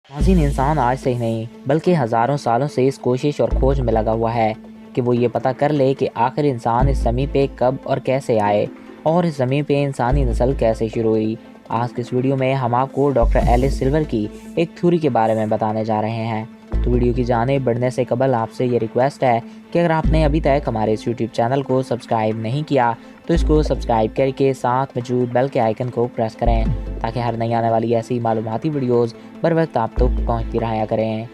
नाज़रीन, इंसान आज से ही नहीं बल्कि हज़ारों सालों से इस कोशिश और खोज में लगा हुआ है कि वो ये पता कर ले कि आखिर इंसान इस ज़मीन पे कब और कैसे आए और इस ज़मीन पे इंसानी नस्ल कैसे शुरू हुई। आज के इस वीडियो में हम आपको डॉक्टर एलिस सिल्वर की एक थ्योरी के बारे में बताने जा रहे हैं। तो वीडियो की जाने बढ़ने से कबल आपसे ये रिक्वेस्ट है कि अगर आपने अभी तक हमारे इस यूट्यूब चैनल को सब्सक्राइब नहीं किया तो इसको सब्सक्राइब करके साथ मौजूद बेल के आइकन को प्रेस करें ताकि हर नई आने वाली ऐसी मालूमाती वीडियोस बर वक्त आप तक पहुंचती रहा करें।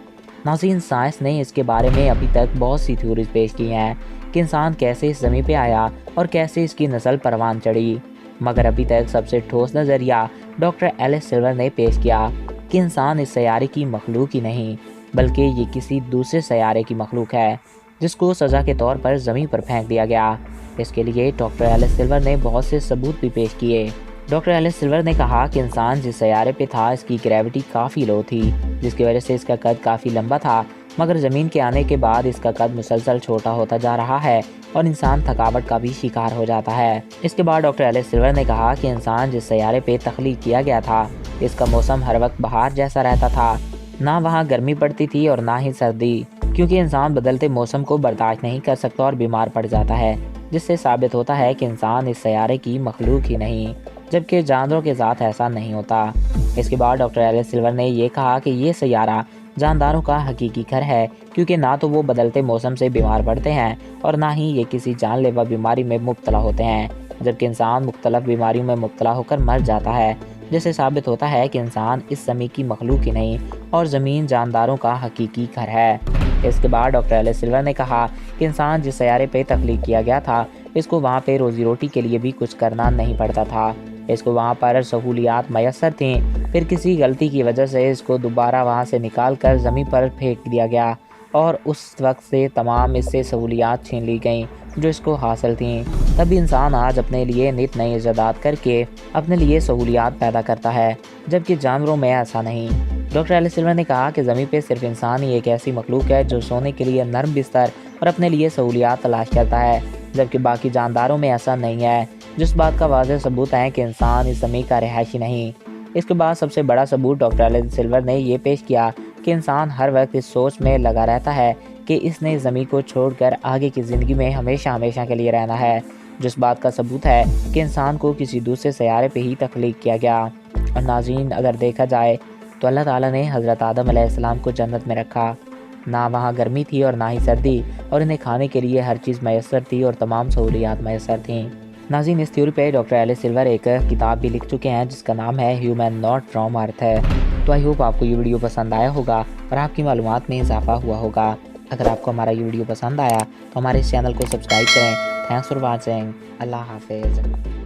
नाज़रीन, साइंस ने इसके बारे में अभी तक बहुत सी थ्योरीज पेश की हैं कि इंसान कैसे इस ज़मीन पे आया और कैसे इसकी नस्ल परवान चढ़ी, मगर अभी तक सबसे ठोस नज़रिया डॉक्टर एलिस सिल्वर ने पेश किया कि इंसान इस सैयारे की मखलूक ही नहीं बल्कि ये किसी दूसरे सैयारे की मखलूक है जिसको सज़ा के तौर पर ज़मीन पर फेंक दिया गया। इसके लिए डॉक्टर एलिस सिल्वर ने बहुत से सबूत भी पेश किए। डॉक्टर एलिस सिल्वर ने कहा कि इंसान जिस सैयारे पे था इसकी ग्रेविटी काफ़ी लो थी जिसकी वजह से इसका कद काफ़ी लंबा था, मगर ज़मीन के आने के बाद इसका कद मुसलसल छोटा होता जा रहा है और इंसान थकावट का भी शिकार हो जाता है। इसके बाद डॉक्टर एलिस सिल्वर ने कहा कि इंसान जिस सैयारे पे तख्लीक किया गया था इसका मौसम हर वक्त बहार जैसा रहता था, ना वहाँ गर्मी पड़ती थी और ना ही सर्दी, क्योंकि इंसान बदलते मौसम को बर्दाश्त नहीं कर सकता और बीमार पड़ जाता है, जिससे साबित होता है कि इंसान इस सैयारे की मखलूक ही नहीं, जबकि जानवरों के साथ ऐसा नहीं होता। इसके बाद डॉक्टर एलिस सिल्वर ने यह कहा कि ये सैयारा जानदारों का हकीकी घर है, क्योंकि ना तो वो बदलते मौसम से बीमार पड़ते हैं और ना ही ये किसी जानलेवा बीमारी में मुब्तला होते हैं, जबकि इंसान मुख्तलिफ बीमारियों में मुब्तला होकर मर जाता है, जिससे साबित होता है कि इंसान इस ज़मीन की मखलूक ही नहीं और ज़मीन जानदारों का हकीकी घर है। इसके बाद डॉक्टर एलिस सिल्वर ने कहा कि इंसान जिस सैयारे पे तख्लीक किया गया था इसको वहाँ पे रोज़ी रोटी के लिए भी कुछ करना नहीं पड़ता था, इसको वहाँ पर सहूलियात मैसर थीं, फिर किसी गलती की वजह से इसको दोबारा वहाँ से निकाल कर ज़मीन पर फेंक दिया गया और उस वक्त से तमाम इससे सहूलियात छीन ली गईं जो इसको हासिल थीं। तभी इंसान आज अपने लिए नित नई इजादात करके अपने लिए सहूलियात पैदा करता है, जबकि जानवरों में ऐसा नहीं। डॉक्टर एलिस सिल्वर ने कहा कि ज़मीन पे सिर्फ इंसान ही एक ऐसी मखलूक है जो सोने के लिए नरम बिस्तर और अपने लिए सहूलियात तलाश करता है, जबकि बाकी जानदारों में ऐसा नहीं है, जिस बात का वाज़ेह सबूत है कि इंसान इस ज़मीन का रिहायशी नहीं। इसके बाद सबसे बड़ा सबूत डॉक्टर एलिस सिल्वर ने ये पेश किया कि इंसान हर वक्त इस सोच में लगा रहता है कि इसने ज़मीन को छोड़कर आगे की ज़िंदगी में हमेशा हमेशा के लिए रहना है, जिस बात का सबूत है कि इंसान को किसी दूसरे सैयारे पे ही तख्लीक किया गया। और नाज़रीन, अगर देखा जाए तो अल्लाह ताला ने हज़रत आदम अलैहिस्सलाम को जन्नत में रखा, ना वहाँ गर्मी थी और ना ही सर्दी, और इन्हें खाने के लिए हर चीज़ मैसर थी और तमाम सहूलियात मैसर थीं। नाज़रीन, इस थ्योरी पे डॉक्टर एलिस सिल्वर एक किताब भी लिख चुके हैं जिसका नाम है ह्यूमन नॉट फ्रॉम अर्थ है। तो आई होप आपको ये वीडियो पसंद आया होगा और आपकी मालूमात में इजाफा हुआ होगा। अगर आपको हमारा ये वीडियो पसंद आया तो हमारे इस चैनल को सब्सक्राइब करें। Thanks for watching. अल्लाह हाफिज़।